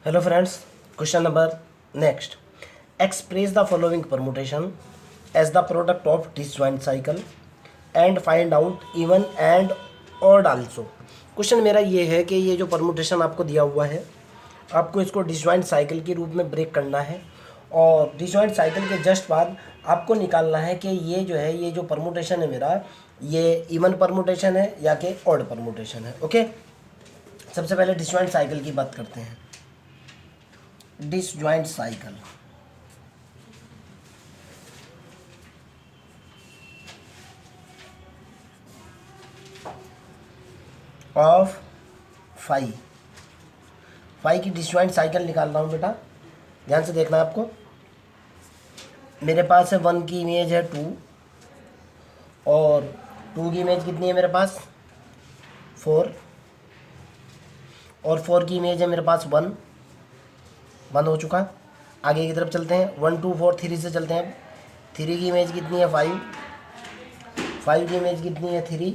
Hello friends, question number next. Express the following permutation as the product of disjoint cycle and find out even and odd also. Question मेरा ये है कि ये जो permutation आपको दिया हुआ है, आपको इसको डिसजॉइंट साइकिल के रूप में ब्रेक करना है और डिसजॉइंट साइकिल के जस्ट बाद आपको निकालना है कि ये जो है, ये जो परमुटेशन है मेरा, ये इवन परमुटेशन है या कि ऑड परमुटेशन है. ओके, सबसे पहले डिसजॉइंट साइकिल की बात करते हैं. डिसजॉइंट साइकिल ऑफ फाई की डिसजॉइंट साइकिल निकाल रहा हूँ बेटा, ध्यान से देखना है आपको. मेरे पास है 1 की इमेज है 2 और 2 की इमेज कितनी है मेरे पास 4 और 4 की इमेज है मेरे पास 1. बंद हो चुका. आगे की तरफ चलते हैं. 1 2 4 3 से चलते हैं. 3 की इमेज कितनी है 5. 5 की इमेज कितनी है 3.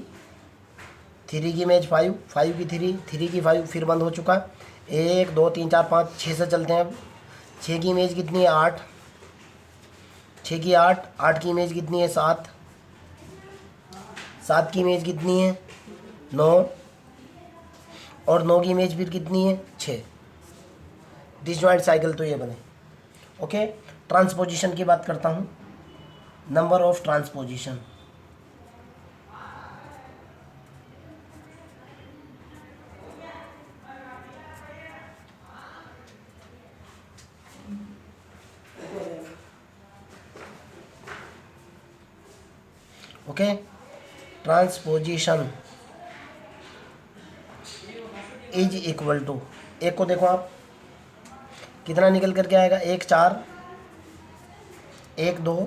3 की इमेज 5. 5 की 3. 3 की 5. फिर बंद हो चुका. 1 2 3 4 5 6 से चलते हैं. अब 6 की इमेज कितनी है 8. 6 की 8. 8 की इमेज कितनी है 7. 7 की इमेज कितनी है 9 और 9 की इमेज फिर कितनी है 6. डिसजॉइंट साइकिल तो ये बने. ओके, ट्रांसपोजिशन की बात करता हूँ. Number of transposition. Okay, transposition is equal to, एक को देखो आप कितना निकल करके आएगा. 1 4 1 2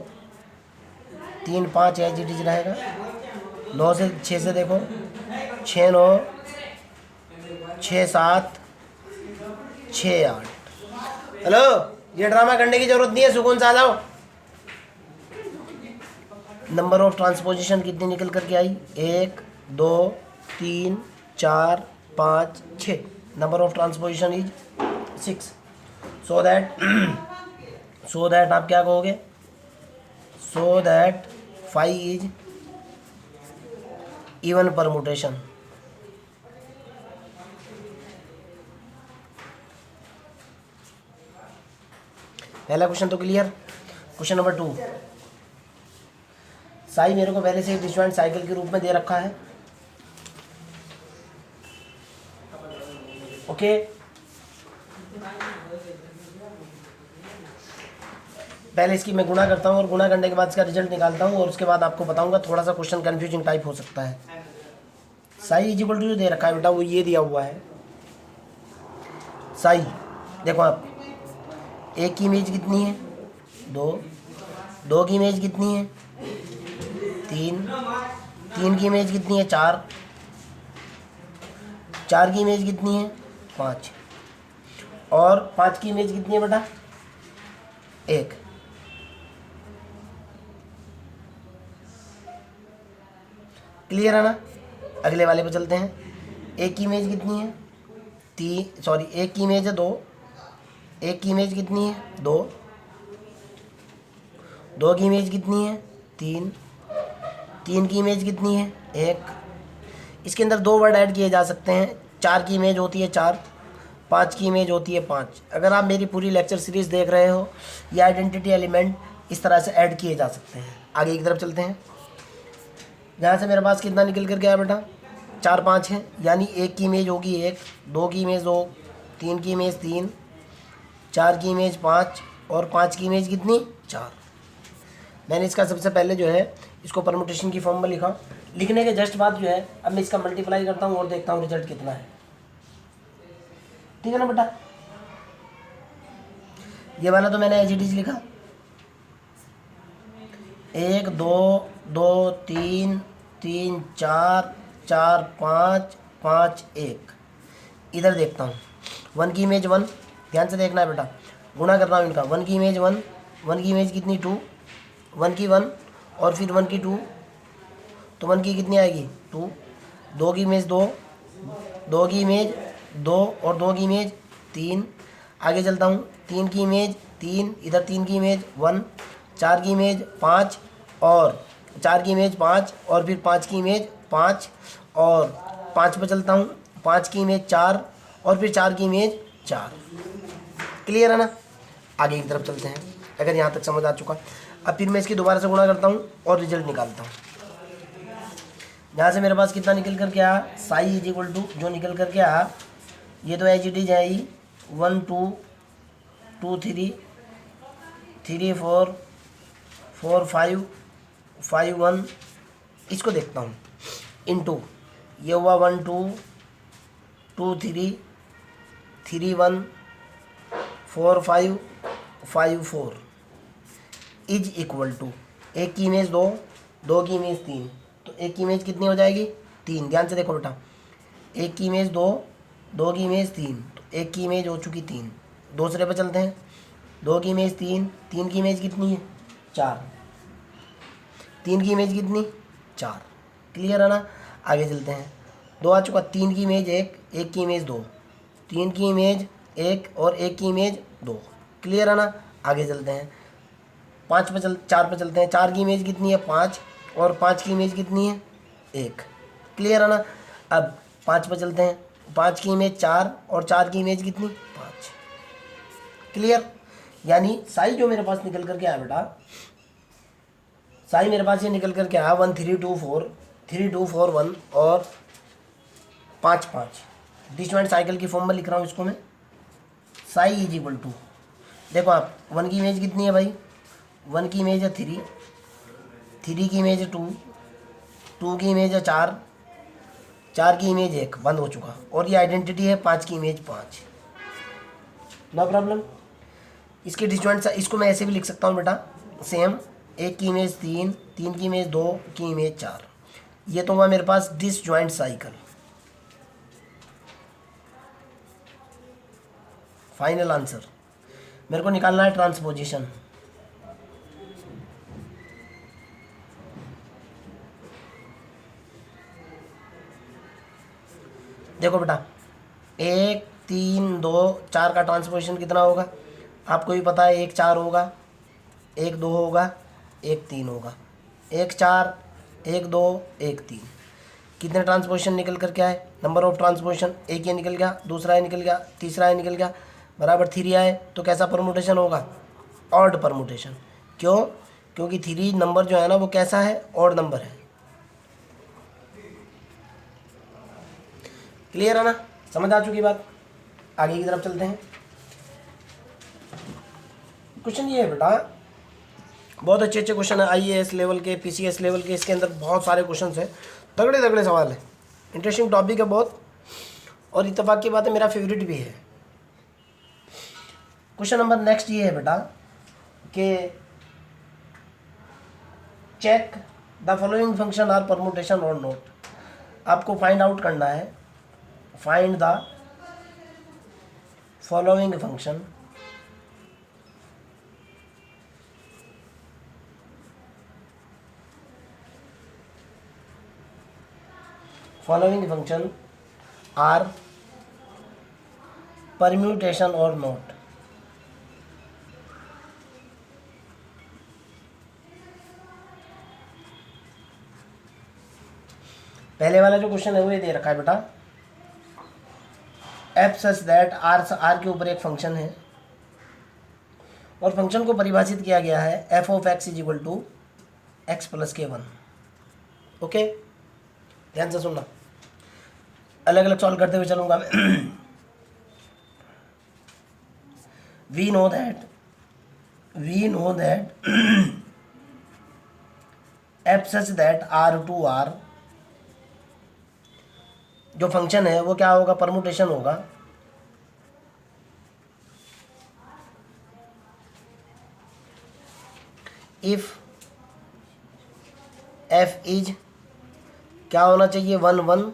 3 5 एज इट इज रहेगा. 9 से 6 से देखो 6 9 6 7 6 8. हेलो, ये ड्रामा करने की जरूरत नहीं है, सुकून से आ जाओ. नंबर ऑफ ट्रांसपोजिशन कितनी निकल करके आई 1 2 3 4 5 6. Number of transposition is 6. So that आप क्या कहोगे, so that phi is even permutation. पहला क्वेश्चन तो क्लियर. Question number 2. साई मेरे को पहले से ही डिसजॉइंट साइकिल के रूप में दे रखा है. ओके, पहले इसकी मैं गुणा करता हूँ और गुणा करने के बाद इसका रिजल्ट निकालता हूँ और उसके बाद आपको बताऊंगा. थोड़ा सा क्वेश्चन कंफ्यूजिंग टाइप हो सकता है. साई इज इक्वल टू जो दे रखा है बेटा, वो ये दिया हुआ है. साई देखो आप, 1 की इमेज कितनी है 2. 2 की इमेज कितनी है 3. 3 की इमेज कितनी है 4. 4 की इमेज कितनी है 5 और 5 की इमेज कितनी है बेटा 1. क्लियर है ना. अगले वाले पे चलते हैं. 1 की इमेज कितनी है 1 की इमेज है 2. 1 की इमेज कितनी है 2. 2 की इमेज कितनी है 3. 3 की इमेज कितनी है 1. इसके अंदर 2 वर्ड ऐड किए जा सकते हैं. 4 की इमेज होती है 4. 5 की इमेज होती है 5. अगर आप मेरी पूरी लेक्चर सीरीज़ देख रहे हो, ये आइडेंटिटी एलिमेंट इस तरह से ऐड किए जा सकते हैं. आगे की तरफ चलते हैं. यहाँ से मेरे पास कितना निकल कर गया बेटा 4 5 है, यानी 1 की इमेज होगी 1. 2 की इमेज 2. 3 की इमेज 3. 4 की इमेज 5 और 5 की इमेज कितनी 4. मैंने इसका सबसे पहले जो है इसको परमुटेशन की फॉर्म में लिखा. लिखने के जस्ट बाद जो है अब मैं इसका मल्टीप्लाई करता हूँ और देखता हूँ रिजल्ट कितना है. ठीक है ना बेटा. ये वाला तो मैंने एज इट इज लिखा. 1 2 2 3 3 4 4 5 5 1. इधर देखता हूँ 1 की इमेज 1. ध्यान से देखना है बेटा, गुणा कर रहा हूँ इनका. 1 की इमेज 1. 1 की इमेज कितनी 2. 1 की 1 और फिर 1 की 2, तो 1 की कितनी आएगी 2. 2 की इमेज 2. 2 की इमेज 2 और 2 की इमेज 3. आगे चलता हूँ, 3 की इमेज 3, इधर 3 की इमेज 1, 4 की इमेज 5 और 4 की इमेज 5 और फिर 5 की इमेज 5 और 5 पे चलता हूँ, 5 की इमेज 4 और फिर 4 की इमेज 4। क्लियर है ना? आगे की तरफ चलते हैं, अगर यहाँ तक समझ आ चुका। अब फिर मैं इसकी दोबारा से गुणा करता हूँ और रिजल्ट निकालता हूँ। यहाँ से मेरे पास कितना निकल करके आया, साई इज इक्वल टू जो निकल करके आया, ये तो एच इट है ही 1 2 2 3 3 4 4 5 5 1। इसको देखता हूँ इनटू ये हुआ 1 2 2 3 3 1 4 5 5 4 इज इक्वल टू, एक की इमेज 2, 2 की इमेज 3, तो एक की इमेज कितनी हो जाएगी 3। ध्यान से देखो बेटा, एक की इमेज 2, 2 की इमेज 3, तो एक की इमेज हो चुकी 3। दूसरे पे चलते हैं, 2 की इमेज 3, 3 की इमेज कितनी है 4, 3 की इमेज कितनी 4। क्लियर है ना? आगे चलते हैं, 2 आ चुका, 3 की इमेज 1, 1 की इमेज 2, 3 की इमेज 1 और 1 की इमेज 2। क्लियर है ना? आगे चलते हैं, 4 पे चलते हैं, 4 की इमेज कितनी है 5 और 5 की इमेज कितनी है 1। क्लियर है ना? अब 5 पे चलते हैं, 5 की इमेज 4 और 4 की इमेज कितनी 5। क्लियर? यानी साई जो मेरे पास निकल करके आया बेटा, साई मेरे पास ये निकल करके आया 1 3 2 4 3 2 4 1 और 5 5। डिस्जॉइंट साइकिल की फॉर्म में लिख रहा हूँ इसको मैं। साई इज इक्वल टू, देखो आप 1 की इमेज कितनी है भाई, 1 की इमेज है 3, 3 की इमेज है 2, 2 की इमेज है 4, 4 की इमेज 1, बंद हो चुका। और ये आइडेंटिटी है 5 की इमेज 5। No problem. इसके डिस्जॉइंट इसको मैं ऐसे भी लिख सकता हूँ बेटा सेम, 1 की इमेज 3, 3 की इमेज 2 की इमेज 4। ये तो हुआ मेरे पास डिसजॉइंट साइकिल। फाइनल आंसर मेरे को निकालना है ट्रांसपोजिशन। देखो बेटा 1 3 2 4 का ट्रांसपोजिशन कितना होगा आपको भी पता है, 1 4 होगा, 1 2 होगा, 1 3 होगा, 1 4 1 2 1 3। कितने ट्रांसपोजिशन निकल कर क्या है, नंबर ऑफ ट्रांसपोजिशन, एक ये निकल गया, दूसरा ये निकल गया, तीसरा ये निकल गया, बराबर 3 आए, तो कैसा परमुटेशन होगा, ऑड परमुटेशन। क्यों? क्योंकि 3 नंबर जो है ना वो कैसा है, ऑड नंबर है। क्लियर है ना? समझ आ चुकी बात? आगे की तरफ चलते हैं। क्वेश्चन ये है बेटा, बहुत अच्छे अच्छे क्वेश्चन है, आईएएस लेवल के, पीसीएस लेवल के, इसके अंदर बहुत सारे क्वेश्चन हैं, तगड़े तगड़े सवाल है, इंटरेस्टिंग टॉपिक है बहुत, और इत्तेफाक की बात है मेरा फेवरेट भी है। क्वेश्चन नंबर नेक्स्ट ये है बेटा कि check the following function are permutation और नोट। आपको फाइंड आउट करना है, find the following function are permutation और नोट। पहले वाला जो क्वेश्चन है वो ये दे रखा है बेटा, एफ सच दैट आर के ऊपर एक फंक्शन है और फंक्शन को परिभाषित किया गया है F of X is equal to X plus के 1। ओके, ध्यान से सुनना, अलग अलग सॉल्व करते हुए चलूंगा मैं। We know that F such that R to R जो फंक्शन है वो क्या होगा, परमुटेशन होगा इफ एफ इज क्या होना चाहिए 1 1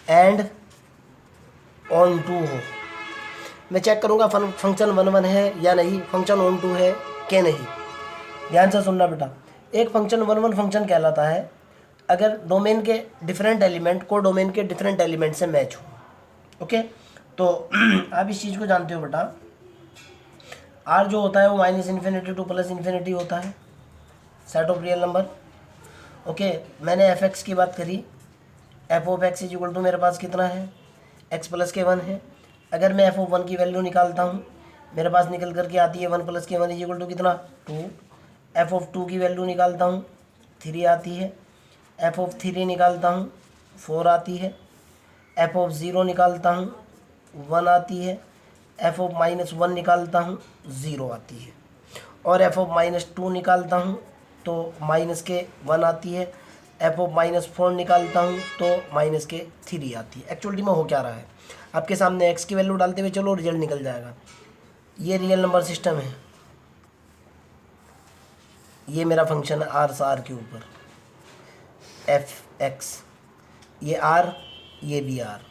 एंड ऑन टू हो। मैं चेक करूंगा फंक्शन 1 1 है या नहीं, फंक्शन ऑन टू है कि नहीं। ध्यान से सुनना बेटा, एक फंक्शन 1 1 फंक्शन कहलाता है अगर डोमेन के डिफरेंट एलिमेंट को डोमेन के डिफरेंट एलिमेंट से मैच हो। ओके, तो आप इस चीज़ को जानते हो बेटा, आर जो होता है वो minus infinity to plus infinity होता है, set of real number. Okay, मैंने एफ एक्स की बात करी, F of X is equal to मेरे पास कितना है, एक्स प्लस के 1 है। अगर मैं एफ ऑफ 1 की वैल्यू निकालता हूँ, मेरे पास निकल करके आती है 1 प्लस के 1 इज इक्वल टू कितना, 2। एफ ऑफ 2 की वैल्यू निकालता हूँ, 3 आती है। एफ ऑफ 3 निकालता हूँ, 4 आती है। एफ ऑफ 0 निकालता हूँ, 1 आती है। एफ ऑफ -1 निकालता हूँ, 0 आती है। और एफ ऑफ -2 निकालता हूँ तो माइनस के 1 आती है। एफ ऑफ -4 निकालता हूँ तो माइनस के 3 आती है। एक्चुअली में हो क्या रहा है, आपके सामने एक्स की वैल्यू डालते हुए चलो, रिजल्ट निकल जाएगा। ये रियल नंबर सिस्टम है, ये मेरा फंक्शन है आर आर के ऊपर, एफ एक्स, ये आर, ये भी आर।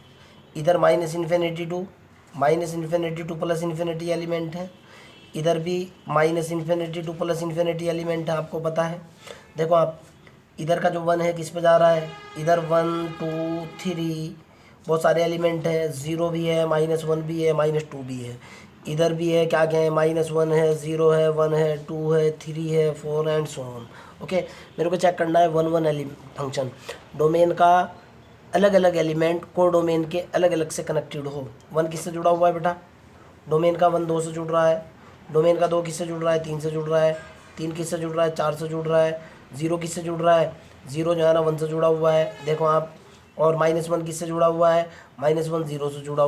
इधर minus infinity to plus infinity element है, इधर भी minus infinity to plus infinity element है, आपको पता है। देखो आप, इधर का जो 1 है किस पे जा रहा है, इधर 1 2 3 बहुत सारे एलिमेंट हैं, 0 भी है, -1 भी है, -2 भी है। इधर भी है, क्या क्या है, -1 है, 0 है, 1 है, 2 है, 3 है, 4 एंड सो ऑन। ओके, मेरे को चेक करना है 1 फंक्शन, डोमेन का अलग अलग एलिमेंट को डोमेन के अलग अलग से कनेक्टेड हो। 1 किससे जुड़ा हुआ है बेटा, डोमेन का 1 2 से जुड़ रहा है, डोमेन का 2 किससे जुड़ रहा है, 3 से जुड़ रहा है, 3 किससे जुड़ रहा है, 4 से जुड़ रहा है। 0 किससे जुड़ रहा है, 0 जो है ना 1 से जुड़ा हुआ है, देखो आप। और -1 किससे जुड़ा हुआ है, -1 0 से जुड़ा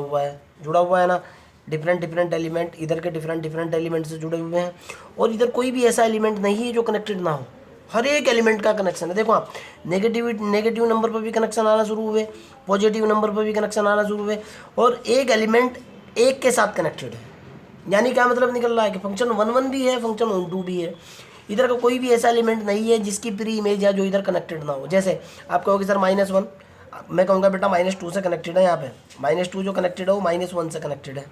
हुआ है ना। डिफरेंट डिफरेंट एलिमेंट इधर के डिफरेंट एलिमेंट से जुड़े हुए हैं, और इधर कोई भी ऐसा एलिमेंट नहीं है जो कनेक्टेड ना हो, हर एक एलिमेंट का कनेक्शन है। देखो आप, नेगेटिव नंबर पर भी कनेक्शन आना शुरू हुए, पॉजिटिव नंबर पर भी कनेक्शन आना शुरू हुए, और एक एलिमेंट एक के साथ कनेक्टेड है। यानी क्या मतलब निकल रहा है कि फंक्शन 1 भी है, फंक्शन 2 भी है। इधर का कोई भी ऐसा एलिमेंट नहीं है जिसकी प्री इमेज या जो इधर कनेक्टेड ना हो। जैसे आप कहोगे सर -1, मैं कहूँगा बेटा -2 से कनेक्टेड है, यहाँ पे -2 जो कनेक्टेड है वो -1 से कनेक्टेड है।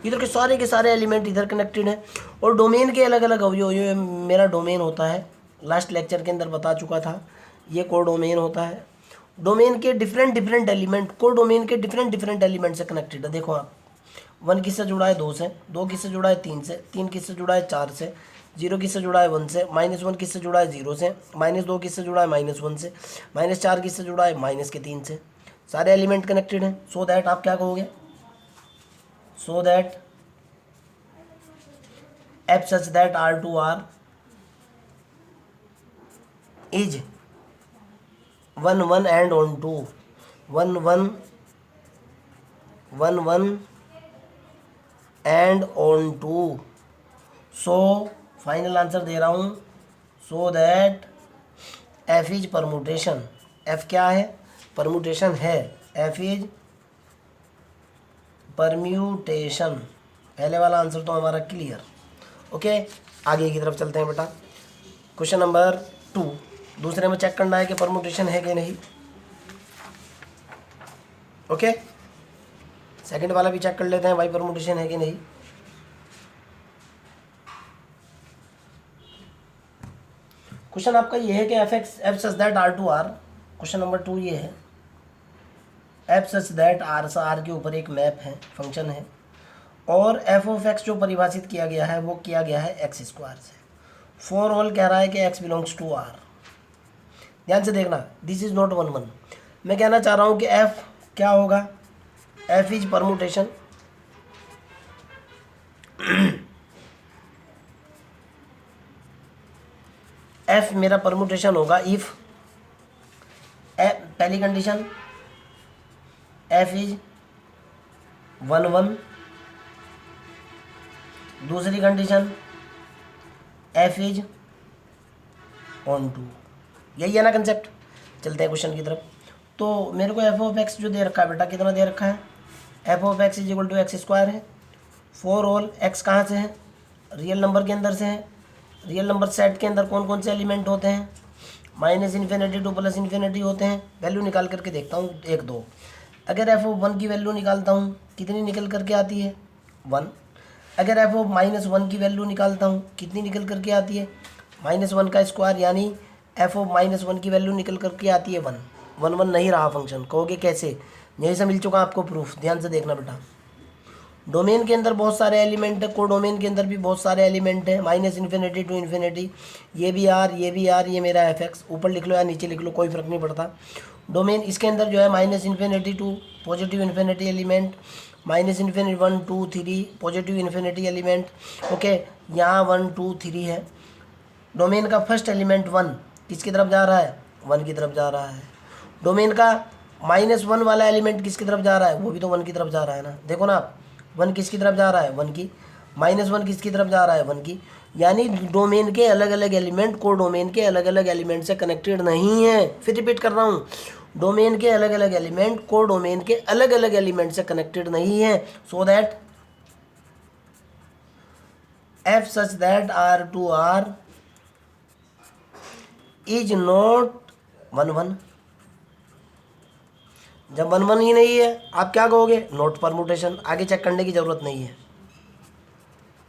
इधर के सारे एलिमेंट इधर कनेक्टेड हैं, और डोमेन के अलग अलग अवयव, ये मेरा डोमेन होता है, लास्ट लेक्चर के अंदर बता चुका था, ये कोर डोमेन होता है। डोमेन के डिफरेंट एलिमेंट को डोमेन के डिफरेंट एलिमेंट से कनेक्टेड है। देखो आप, 1 किससे जुड़ा है, 2 से, 2 किससे जुड़ा है, 3 से, 3 किससे जुड़ा है, 4 से, 0 किससे जुड़ा है, 1 से, -1 किससे जुड़ा है, 0 से, -2 किससे जुड़ा है, -1 से, -4 किससे जुड़ा है, -3 से। सारे एलिमेंट कनेक्टेड हैं। सो दैट आप क्या कहोगे, so that f such that R to R is 1 1 and on 2, 1 1 1 1 and on 2। So final answer दे रहा हूँ, so that f is permutation. f क्या है, परमुटेशन है, f इज परम्यूटेशन। पहले वाला आंसर तो हमारा क्लियर। ओके, आगे की तरफ चलते हैं बेटा। क्वेश्चन नंबर 2, दूसरे में चेक करना है कि परमुटेशन है कि नहीं। ओके, सेकंड वाला भी चेक कर लेते हैं भाई, परमुटेशन है कि नहीं। क्वेश्चन आपका ये है कि f such that R to R, question number 2 ये है, f सच दैट R के ऊपर एक मैप है, फंक्शन है, और f ऑफ x जो परिभाषित किया गया है वो किया गया है x स्क्वायर से। फॉर ऑल कह रहा है कि x बिलोंग्स टू R। ध्यान से देखना, दिस इज नॉट 1 1। मैं कहना चाह रहा हूँ कि f क्या होगा, f इज परमुटेशन f मेरा परमुटेशन होगा इफ पहली कंडीशन f इज 1 1, दूसरी कंडीशन f इज ऑन 2। यही है ना कंसेप्ट। चलते हैं क्वेश्चन की तरफ। तो मेरे को f ऑफ x जो दे रखा है बेटा, कितना दे रखा है, f of x is equal to X square है। फॉर ऑल x कहाँ से है, रियल नंबर के अंदर से है। रियल नंबर सेट के अंदर कौन कौन से एलिमेंट होते हैं, -इन्फिनिटी टू प्लस इन्फिनिटी होते हैं। वैल्यू निकाल करके देखता हूँ 1 2। अगर f ऑफ 1 की वैल्यू निकालता हूँ, कितनी निकल करके आती है, 1। अगर f ऑफ -1 की वैल्यू निकालता हूँ, कितनी निकल करके आती है, -1 का स्क्वायर, यानी f ऑफ -1 की वैल्यू निकल करके आती है 1। 1 1 नहीं रहा फंक्शन। कहोगे कैसे, यहीं से मिल चुका आपको प्रूफ। ध्यान से देखना बेटा, डोमेन के अंदर बहुत सारे एलिमेंट है, को डोमेन के अंदर भी बहुत सारे एलिमेंट है, माइनस इन्फिनिटी टू इन्फिनिटी, ये भी आर, ये भी आर, ये मेरा एफ एक्स, ऊपर लिख लो या नीचे लिख लो कोई फ़र्क नहीं पड़ता। डोमेन इसके अंदर जो है minus infinity to positive infinity element, minus infinity 1 2 3 positive infinity element, okay. यहाँ 1 2 3 है। डोमेन का फर्स्ट एलिमेंट 1 किसकी तरफ जा रहा है, 1 की तरफ जा रहा है। डोमेन का -1 वाला एलिमेंट किसकी तरफ जा रहा है, वो भी तो 1 की तरफ जा रहा है ना, देखो ना आप, 1 किसकी तरफ जा रहा है, 1 की, -1 किसकी तरफ जा रहा है, 1 की। यानी डोमेन के अलग अलग एलिमेंट को डोमेन के अलग अलग एलिमेंट से कनेक्टेड नहीं है। फिर रिपीट कर रहा हूँ, डोमेन के अलग अलग एलिमेंट को डोमेन के अलग अलग एलिमेंट से कनेक्टेड नहीं है। So that F such that R to R is not 1 1। जब 1 1 ही नहीं है आप क्या कहोगे, नॉट परम्यूटेशन। आगे चेक करने की जरूरत नहीं है,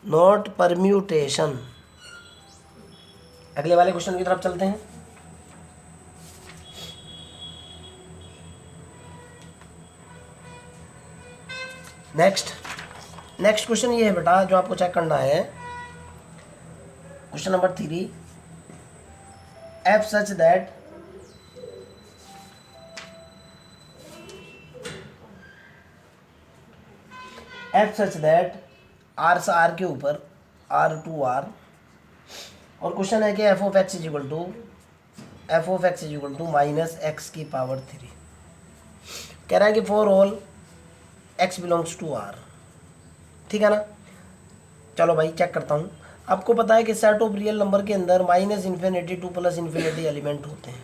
नॉट परम्यूटेशन। अगले वाले क्वेश्चन की तरफ चलते हैं। नेक्स्ट क्वेश्चन ये है बेटा जो आपको चेक करना है, question number 3, F such that R से आर के ऊपर आर टू आर, और क्वेश्चन है कि F of X is equal to minus X की पावर 3। कह रहा है कि for all X belongs to R, ठीक है ना। चलो भाई चेक करता हूँ। आपको पता है कि सेट ऑफ रियल नंबर के अंदर minus infinity to plus infinity element होते हैं।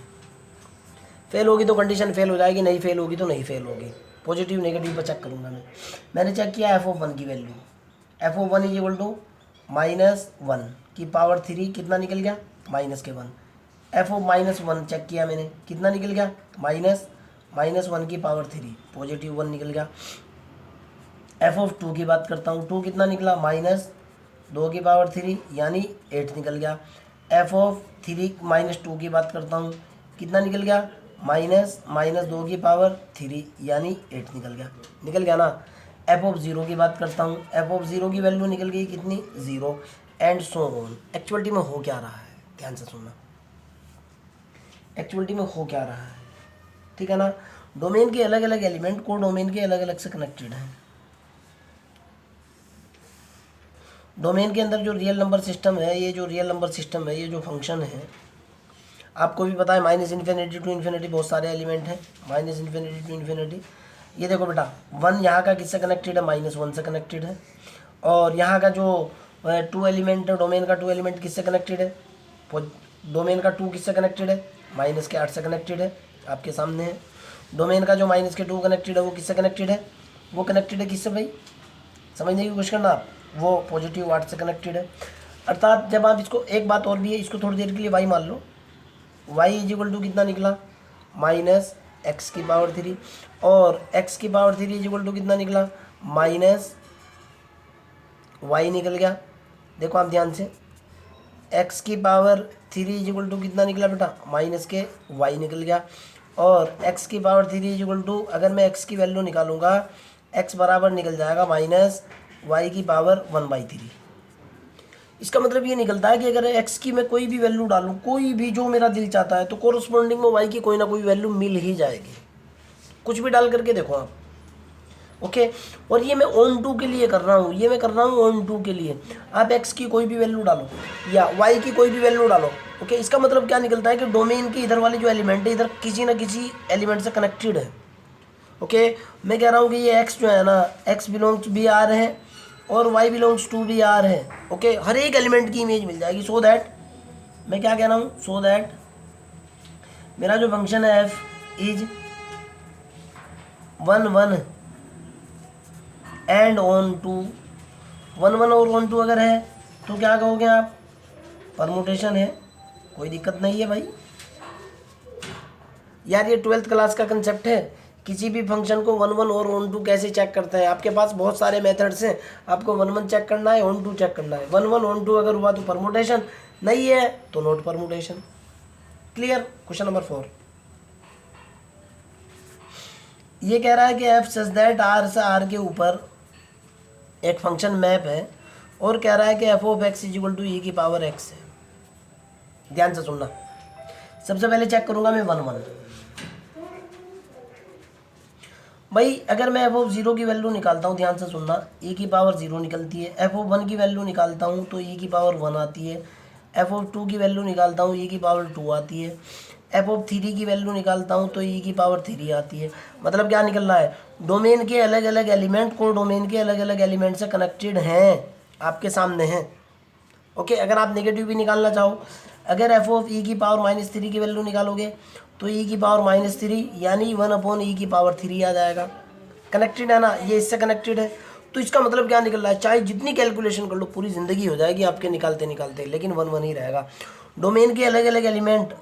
फेल होगी तो कंडीशन फेल हो जाएगी, नहीं फेल होगी तो नहीं फेल होगी। पॉजिटिव नेगेटिव पर चेक करूँगा मैंने चेक किया एफ ऑफ 1 की value, F of 1 is equal to -1 की पावर 3, कितना निकल गया, -1। एफ ऑफ -1 चेक किया मैंने, कितना निकल गया, -1 की पावर 3, पॉजिटिव 1 निकल गया। एफ ऑफ 2 की बात करता हूँ, 2 कितना निकला, -2 की पावर 3 यानी 8 निकल गया। एफ ऑफ 3 -2 की बात करता हूँ, कितना निकल गया, -2 की पावर 3 यानी 8 निकल गया ना। एफ ऑफ 0 की बात करता हूँ, एफ ऑफ 0 की वैल्यू निकल गई कितनी, 0, एंड सो ऑन। एक्चुअलिटी में हो क्या रहा है, ध्यान से सुनना, एक्चुअलिटी में हो क्या रहा है, ठीक है ना। डोमेन के अलग अलग एलिमेंट को डोमेन के अलग अलग से कनेक्टेड हैं। डोमेन के अंदर जो रियल नंबर सिस्टम है, ये जो रियल नंबर सिस्टम है, ये जो फंक्शन है, आपको भी पता है माइनस इन्फिनिटी टू इन्फिनिटी बहुत सारे एलिमेंट हैं, माइनस इन्फिनिटी टू इन्फिनिटी। ये देखो बेटा 1 यहाँ का किससे कनेक्टेड है, -1 से कनेक्टेड है। और यहाँ का जो 2 एलिमेंट है, डोमेन का 2 एलिमेंट किससे कनेक्टेड है, डोमेन का 2 किससे कनेक्टेड है, -8 से कनेक्टेड है, आपके सामने है। डोमेन का जो -2 कनेक्टेड है वो किससे कनेक्टेड है, वो कनेक्टेड है किससे भाई, समझने की कोशिश करना आप, वो पॉजिटिव 8 से कनेक्टेड है। अर्थात जब आप इसको, एक बात और भी है, इसको थोड़ी देर के लिए y मान लो, y इज इक्वल टू कितना निकला, -x की पावर 3, और x की पावर 3 इज इक्वल टू कितना निकला, -y निकल गया। देखो आप ध्यान से, x की पावर 3 इज इक्वल टू कितना निकला बेटा, -y निकल गया। और x की पावर 3 इज इक्वल टू, अगर मैं x की वैल्यू निकालूंगा, x बराबर निकल जाएगा -y की पावर 1/3। इसका मतलब ये निकलता है कि अगर x की मैं कोई भी वैल्यू डालूं, कोई भी जो मेरा दिल चाहता है, तो कोरस्पॉन्डिंग में y की कोई ना कोई वैल्यू मिल ही जाएगी। कुछ भी डाल करके देखो आप, ओके। और ये मैं ऑन टू के लिए कर रहा हूँ, ये मैं कर रहा हूँ ऑन टू के लिए। आप x की कोई भी वैल्यू डालो या y की कोई भी वैल्यू डालो, ओके। इसका मतलब क्या निकलता है कि डोमेन के इधर वाले जो एलिमेंट है, इधर किसी ना किसी एलिमेंट से कनेक्टेड है, ओके। मैं कह रहा हूँ कि ये x जो है ना, x बिलोंग्स भी आर है और y बिलोंग्स टू भी आर है, ओके। हर एक एलिमेंट की इमेज मिल जाएगी। सो दैट मैं क्या कह रहा हूँ, सो दैट मेरा जो फंक्शन है f is 1 1 and onto, 1 1 और ऑन टू अगर है तो क्या कहोगे आप, परमुटेशन है, कोई दिक्कत नहीं है भाई। यार ये 12th क्लास का कंसेप्ट है। किसी भी फंक्शन को 1 1 और ऑन टू कैसे चेक करते हैं, आपके पास बहुत सारे मेथड्स हैं। आपको 1 1 चेक करना है, ऑन टू चेक करना है। 1 1 ऑन टू अगर हुआ तो परमुटेशन, नहीं है तो not permutation. Clear. Question number 4 ये कह रहा है कि एफ सच दैट आर से आर के ऊपर एक फंक्शन मैप है और कह रहा है कि F of X is equal to e की पावर एक्स है। ध्यान से सुनना, सबसे पहले चेक करूंगा मैं 1 1। भाई अगर मैं एफ ऑफ 0 की वैल्यू निकालता हूँ, ध्यान से सुनना, ई की पावर 0 निकलती है। एफ ऑफ 1 की वैल्यू निकालता हूँ तो ई की पावर 1 आती है। एफ ऑफ 2 की वैल्यू निकालता हूँ, ई की पावर 2 आती है। एफ ऑफ 3 की वैल्यू निकालता हूँ तो ई की पावर 3 आती है। मतलब क्या निकल रहा है, डोमेन के अलग अलग एलिमेंट को डोमेन के अलग अलग एलिमेंट से कनेक्टेड हैं, आपके सामने हैं। ओके, अगर आप नेगेटिव भी निकालना चाहो, अगर एफ ऑफ ई की पावर -3 की वैल्यू निकालोगे तो ई की पावर -3 यानी 1/e की पावर 3 आ जाएगा। कनेक्टेड है ना, ये इससे कनेक्टेड है। तो इसका मतलब क्या निकल रहा है, चाहे जितनी कैलकुलेशन कर लो, पूरी ज़िंदगी हो जाएगी आपके निकालते निकालते, लेकिन 1 1 ही रहेगा। डोमेन के अलग अलग एलिमेंट,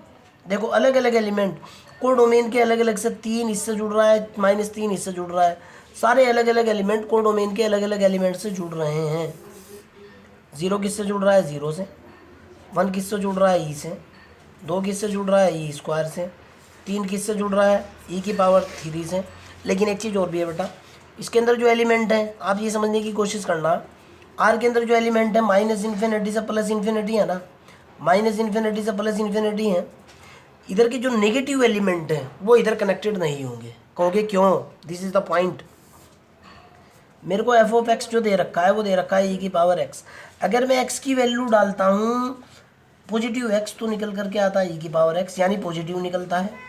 देखो अलग अलग एलिमेंट को डोमेन के अलग अलग से 3 इससे जुड़ रहा है, -3 इससे जुड़ रहा है। सारे अलग अलग एलिमेंट को डोमेन के अलग अलग एलिमेंट से जुड़ रहे हैं। 0 किससे जुड़ रहा है, 0 से। 1 किससे जुड़ रहा है, ई से। 2 किससे जुड़ रहा है, ई स्क्वायर से। 3 किससे जुड़ रहा है, ई की पावर 3 से। लेकिन एक चीज़ और भी है बेटा, इसके अंदर जो एलिमेंट है, आप ये समझने की कोशिश करना, आर के अंदर जो एलिमेंट है -∞ से +∞ है ना, -∞ से +∞ है। इधर के जो नेगेटिव एलिमेंट हैं वो इधर कनेक्टेड नहीं होंगे। कहोगे क्यों, दिस इज द पॉइंट। मेरे को एफ ऑफ एक्स जो दे रखा है वो दे रखा है ई की पावर एक्स। अगर मैं एक्स की वैल्यू डालता हूँ पॉजिटिव एक्स तो निकल करके आता है ई की पावर एक्स, यानी पॉजिटिव निकलता है।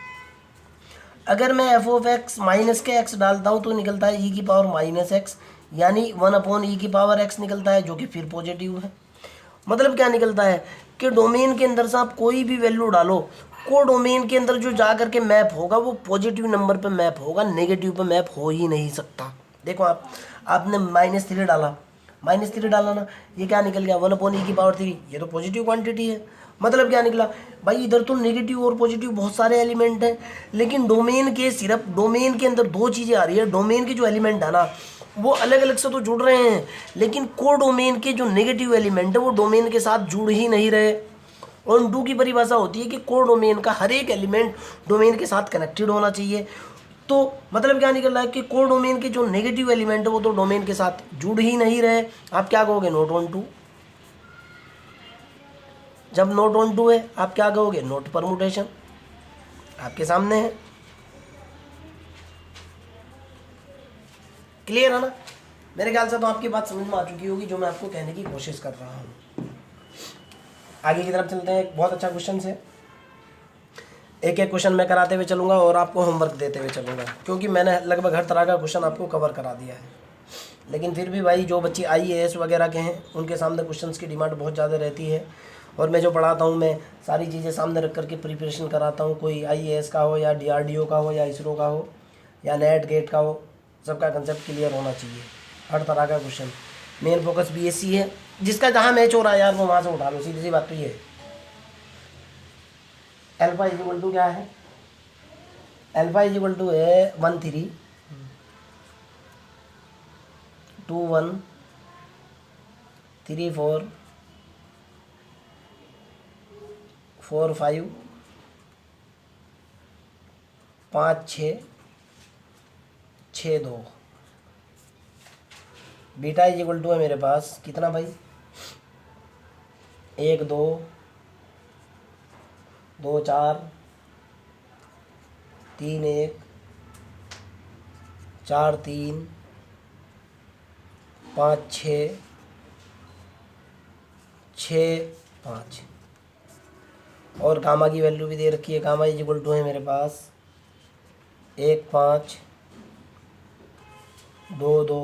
अगर मैं एफ ऑफ एक्स माइनस के एक्स डालता हूँ तो निकलता है ई की पावर -x, यानी 1/e की पावर x निकलता है, जो कि फिर पॉजिटिव है। मतलब क्या निकलता है कि डोमेन के अंदर से आप कोई भी वैल्यू डालो, को डोमेन के अंदर जो जा करके मैप होगा वो पॉजिटिव नंबर पे मैप होगा, नेगेटिव पे मैप हो ही नहीं सकता। देखो आपने -3 डाला, -3 डाला ना, ये क्या निकल गया, 1/e की पावर 3, ये तो पॉजिटिव क्वांटिटी है। मतलब क्या निकला भाई, इधर तो नेगेटिव और पॉजिटिव बहुत सारे एलिमेंट हैं, लेकिन डोमेन के सिर्फ डोमेन के अंदर 2 चीज़ें आ रही है। डोमेन के जो एलिमेंट है ना वो अलग अलग से तो जुड़ रहे हैं, लेकिन को डोमेन के जो नेगेटिव एलिमेंट है वो डोमेन के साथ जुड़ ही नहीं रहे। ऑन टू की परिभाषा होती है कि को डोमेन का हर एक एलिमेंट डोमेन के साथ कनेक्टेड होना चाहिए। तो मतलब क्या निकल रहा है कि को डोमेन के जो नेगेटिव एलिमेंट है वो तो डोमेन के साथ जुड़ ही नहीं रहे। आप क्या कहोगे, नॉट ऑन टू। जब नॉट ऑन टू है आप क्या कहोगे, नॉट परमुटेशन। आपके सामने है, क्लियर है ना। मेरे ख्याल से तो आपकी बात समझ में आ चुकी होगी जो मैं आपको कहने की कोशिश कर रहा हूँ। आगे की तरफ चलते हैं। एक बहुत अच्छा क्वेश्चन है, एक एक क्वेश्चन मैं कराते हुए चलूँगा और आपको होमवर्क देते हुए चलूँगा, क्योंकि मैंने लगभग हर तरह का क्वेश्चन आपको कवर करा दिया है। लेकिन फिर भी भाई जो बच्चे IAS वगैरह के हैं उनके सामने क्वेश्चंस की डिमांड बहुत ज़्यादा रहती है, और मैं जो पढ़ाता हूँ मैं सारी चीज़ें सामने रख करके प्रिपरेशन कराता हूँ। कोई IAS का हो या DRDO का हो या इसरो का हो या नेट गेट का हो, सबका कंसेप्ट क्लियर होना चाहिए। हर तरह का क्वेश्चन, मेन फोकस BSc है, जिसका जहाँ मैच हो रहा है यार वो वहाँ से उठा लो, सीधी सी बात तो ये है। अल्फा इज इक्वल टू क्या है, अल्फा इज इक्वल टू है 1 3 2 1 3 4 4 5 5 6 6 2। बीटा इज इक्वल टू है मेरे पास कितना भाई, 1 2 2 4 3 1 4 3 5 6 6 5। और गामा की वैल्यू भी दे रखी है, गामा इज इक्वल टू है मेरे पास 1 5 2 2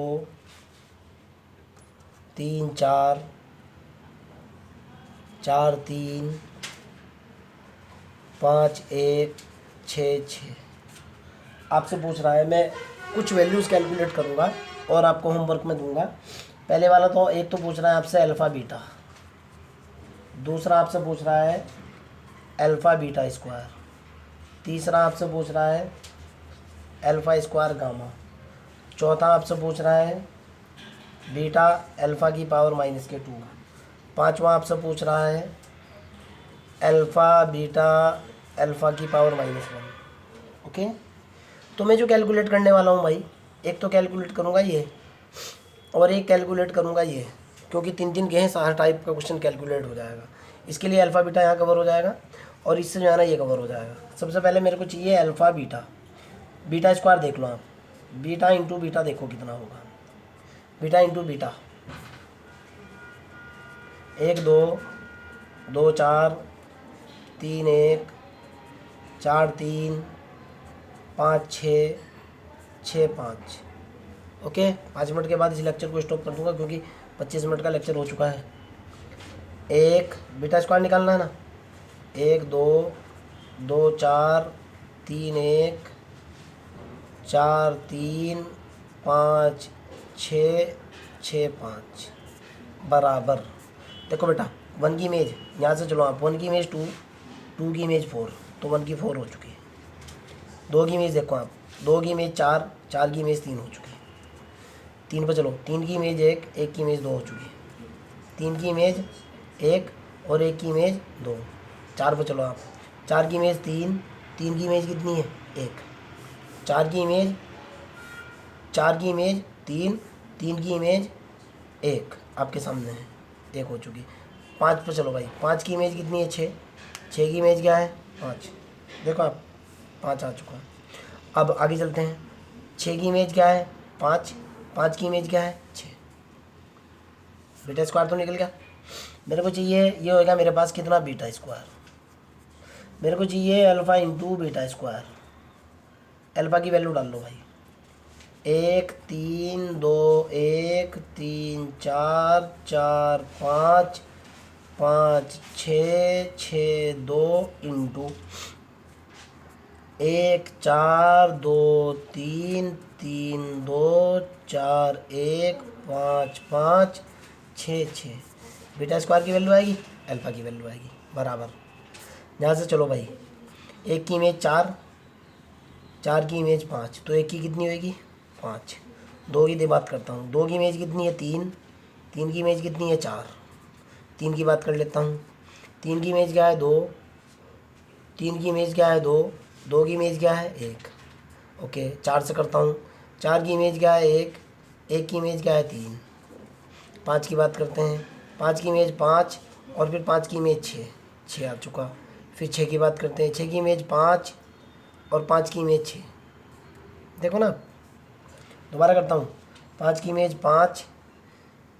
3 4 4 3 5 1 6 6। आपसे पूछ रहा है, मैं कुछ वैल्यूज़ कैलकुलेट करूँगा और आपको होमवर्क में दूंगा। पहले वाला तो एक तो पूछ रहा है आपसे अल्फ़ा बीटा, दूसरा आपसे पूछ रहा है अल्फ़ा बीटा स्क्वायर, तीसरा आपसे पूछ रहा है अल्फ़ा स्क्वायर गामा, चौथा आपसे पूछ रहा है बीटा अल्फ़ा की पावर -2, पांचवा आपसे पूछ रहा है अल्फ़ा बीटा अल्फ़ा की पावर -1। ओके, तो मैं जो कैलकुलेट करने वाला हूँ भाई, एक तो कैलकुलेट करूँगा ये और एक कैलकुलेट करूँगा ये, क्योंकि 3 के हैं, हर टाइप का क्वेश्चन कैलकुलेट हो जाएगा। इसके लिए अल्फ़ा बीटा यहाँ कवर हो जाएगा और इससे जो है ना ये कवर हो जाएगा। सबसे पहले मेरे को चाहिए अल्फ़ा बीटा, बीटा स्क्वायर देख लो आप, बीटा इंटू बीटा देखो कितना होगा, beta into beta 1 2 2 4 3 1 4 3 5 6 6 5। Okay, 5 minute के बाद इस लेक्चर को स्टॉप कर दूंगा क्योंकि 25 मिनट का लेक्चर हो चुका है। एक बीटा स्क्वायर निकालना है ना, 1 2 2 4 3 1 4 3 5 6 6 5 बराबर। देखो बेटा 1 की इमेज यहाँ से चलो आप, 1 की इमेज 2, 2 की इमेज 4, तो 1 की 4 हो चुकी है। 2 की इमेज देखो आप, 2 की इमेज 4, 4 की इमेज 3 हो चुकी है। 3 पर चलो, 3 की इमेज 1, 1 की इमेज 2 हो चुकी है। 3 की इमेज 1 और 1 की इमेज 2। 4 पर चलो आप, 4 की इमेज 3, 3 की इमेज कितनी है 1। 4 की इमेज 3, 3 की इमेज 1 आपके सामने है, 1 हो चुकी। 5 पर चलो भाई, 5 की इमेज कितनी है 6, 6 की इमेज क्या है 5, देखो आप 5 आ चुका। अब आगे चलते हैं, 6 की इमेज क्या है 5, 5 की इमेज क्या है 6। बीटा स्क्वायर तो निकल गया। मेरे को चाहिए ये होगा मेरे पास कितना बीटा स्क्वायर, मेरे को चाहिए alpha into beta square. Alpha की वैल्यू डाल लो भाई, 1 3 2 1 3 4 4 5 5 6 6 2 इंटू 1 4 2 3 3 2 4 1 5 5 6 6। बीटा स्क्वायर की वैल्यू आएगी, अल्फ़ा की वैल्यू आएगी बराबर। यहाँ से चलो भाई, 1 की इमेज 4, 4 की इमेज 5, तो 1 की कितनी होगी 5। 2 की बात करता हूँ, 2 की इमेज कितनी है 3, 3 की इमेज कितनी है 4, 3 की बात कर लेता हूँ। 3 की इमेज क्या है 2, 3 की इमेज क्या है 2, 2 की इमेज क्या है 1। ओके, 4 से करता हूँ, 4 की इमेज क्या है 1, 1 की इमेज क्या है 3। 5 की बात करते हैं, 5 की इमेज 5 और फिर 5 की इमेज 6, 6 आ चुका। फिर 6 की बात करते हैं, 6 की इमेज 5 और 5 की इमेज 6, देखो ना दोबारा करता हूँ, 5 की इमेज 5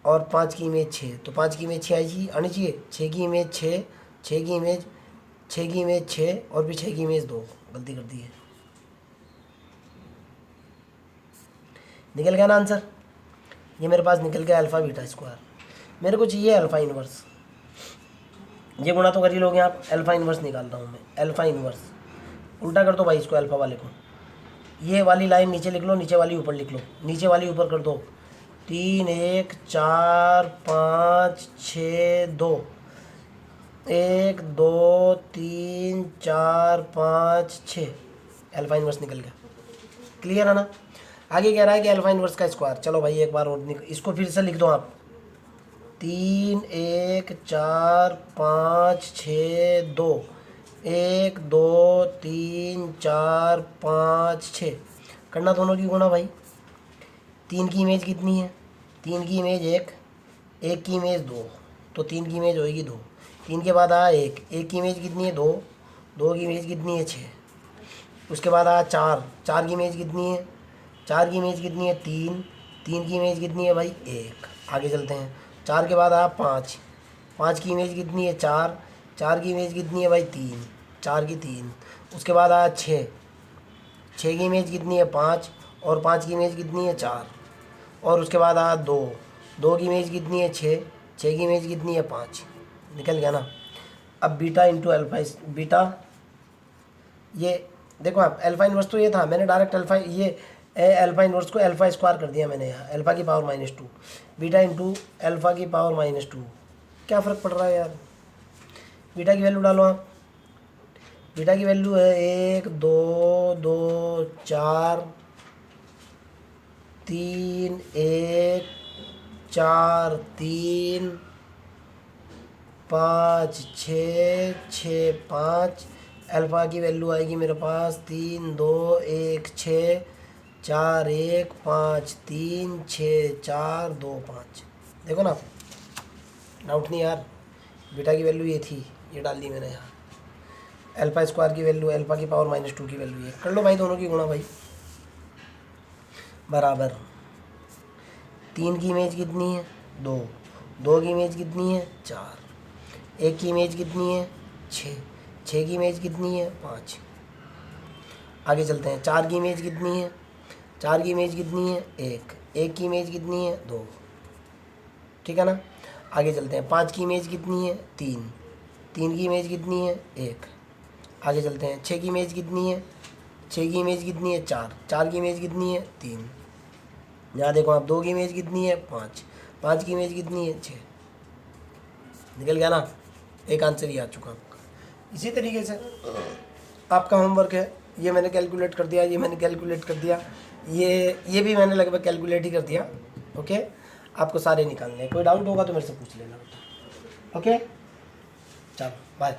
और 5 की इमेज 6, तो 5 की इमेज 6 आनी चाहिए। 6 की इमेज 6, 6 की इमेज 6 और फिर 6 की इमेज 2, गलती कर दी है। निकल गया ना आंसर, ये मेरे पास निकल गया अल्फ़ा बीटा स्क्वायर। मेरे को चाहिए अल्फ़ा इन्वर्स, ये गुणा तो कर ही लोगे आप, अल्फ़ा इन्वर्स निकाल रहा हूँ मैं। अल्फ़ा इन्वर्स उल्टा कर दो भाई इसको, अल्फ़ा वाले को, ये वाली लाइन नीचे लिख लो, नीचे वाली ऊपर लिख लो, नीचे वाली ऊपर कर दो। 3 1 4 5 6 2, 1 2 3 4 5 6, अल्फ़ा इन्वर्स निकल गया। क्लियर है ना। आगे कह रहा है कि अल्फ़ा इन्वर्स का स्क्वायर, चलो भाई एक बार और इसको फिर से लिख दो आप। 3 1 4 5 6 2, 1 2 3 4 5 6, करना दोनों की गुणा भाई। 3 की इमेज कितनी है, 3 की इमेज 1, 1 की इमेज 2, तो 3 की इमेज होएगी 2। 3 के बाद आया 1, 1 की इमेज कितनी है 2, 2 की इमेज कितनी है 6। उसके बाद आया 4, 4 की इमेज कितनी है, 4 की इमेज कितनी है 3, 3 की इमेज कितनी है भाई 1। आगे चलते हैं, 4 के बाद आया 5, 5 की इमेज कितनी है 4, 4 की इमेज कितनी है भाई 3, 4 की 3। उसके बाद आया 6, 6 की इमेज कितनी है 5 और 5 की इमेज कितनी है 4। और उसके बाद आया 2, 2 की इमेज कितनी है 6, 6 की इमेज कितनी है 5। निकल गया ना। अब बीटा इंटू अल्फ़ा, बीटा ये देखो आप, अल्फ़ा इन्वर्स तो ये था, मैंने डायरेक्ट अल्फ़ा ये अल्फ़ा इन्वर्स को अल्फ़ा स्क्वायर कर दिया मैंने यहाँ, अल्फ़ा की पावर -2, बीटा इंटू अल्फ़ा की पावर -2। क्या फ़र्क पड़ रहा है यार, बीटा की वैल्यू डालो आप। बीटा की वैल्यू है 1 2 2 4 3 1 4 3 5 6 6 5। अल्फ़ा की वैल्यू आएगी मेरे पास 3 2 1 6 4 1 5 3 6 4 2 5। देखो ना, डाउट नहीं यार, बीटा की वैल्यू ये थी, ये डाल दी मैंने यहाँ। अल्फा स्क्वायर की वैल्यू, अल्फा की पावर -2 की वैल्यू ये। कर लो भाई दोनों की गुणा भाई, बराबर 3 की इमेज कितनी है 2, 2 की इमेज कितनी है 4, 1 की इमेज कितनी है 6, 6 की इमेज कितनी है 5। आगे चलते हैं, 4 की इमेज कितनी है, 4 की इमेज कितनी है 1, 1 की इमेज कितनी है 2, ठीक है ना। आगे चलते हैं, 5 की इमेज कितनी है 3, 3 की इमेज कितनी है 1। आगे चलते हैं, 6 की इमेज कितनी है, 6 की इमेज कितनी है 4, 4 की इमेज कितनी है 3। यहाँ देखो आप, 2 की इमेज कितनी है 5, 5 की इमेज कितनी है 6। निकल गया ना, एक आंसर ही आ चुका आपका। इसी तरीके से आपका होमवर्क है, ये मैंने कैलकुलेट कर दिया, ये मैंने कैलकुलेट कर दिया, ये भी मैंने लगभग कैलकुलेट ही कर दिया। ओके, आपको सारे निकालने हैं, कोई डाउट होगा तो मेरे से पूछ लेना बेटा। ओके, चलो बाय।